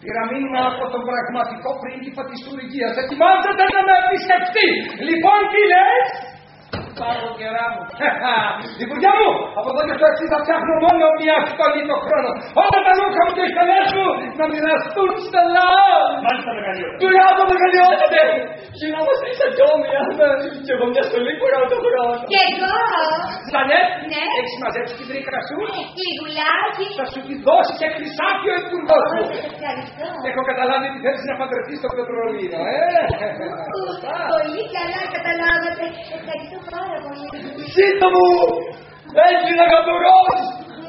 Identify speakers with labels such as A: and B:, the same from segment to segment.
A: Πήρα μήνυμα από τον πραγματικό πρίγκιπα της Τουρκίας. Ετοιμάζεται να με επισκεφτεί. Λοιπόν, τι λες? Πάρω καιρά μου. Υπουργιά μου, από εδώ και στο εξής θα φτιάχνω μόνο μια στολή το χρόνο. Όλα τα ρούχα μου και οι στολές μου να μοιραστούν στο λαό.
B: Μάλιστα, μεγαλειότητα.
A: Του λαό, μεγαλειότητα. Γινόμαστε ισαντόμια. Και εγώ μια στολή φοράω το χρόνο.
C: Και εγώ.
A: Ζανέτ,
C: ναι.
A: έχεις μαζέψει την τρίχα σου?
C: Λιγουλάκι.
A: Θα σου τη δώσει και χρυσάφι ο υπουργός μου.
C: Ευχαριστώ.
A: Έχω καταλάβει ότι θέλεις να παντρευτείς στο πετρολίνο,
C: Πολύ καλά καταλάβατε. Ευχαριστώ πάρα πολύ.
A: Ζήτω μου! Έτσι να κατουρός!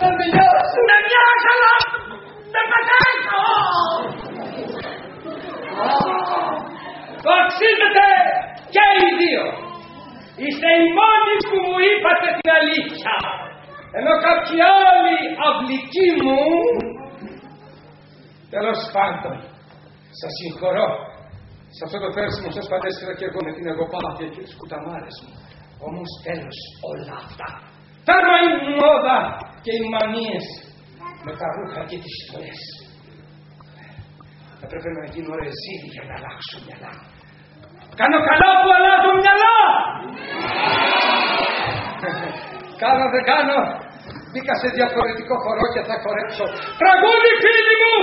A: Να μοιάσω!
B: Να μοιάσω, αλλά δεν πετάξω!
A: Το αξίζετε και οι δύο! Είστε οι μόνοι που μου είπατε την αλήθεια! Ενώ κάποιοι άλλοι αυλικοί μου... Τέλος πάντων, σας συγχωρώ. Σε αυτό το πέρσιμο σας παντέστηκα και εγώ με την εγωπάθεια και τις κουταμάρες μου. Όμως τέλος όλα αυτά. Τέρμα η μόδα και οι μανίες με τα ρούχα και τις στολές. Θα πρέπει να γίνω ρεζίλη για να αλλάξω μυαλά. Κάνω καλά που αλλάζω μυαλά! Κάνω δεν κάνω. Μπήκα σε διαφορετικό χορό και θα χορέψω. Τραγούδι φίλοι μου!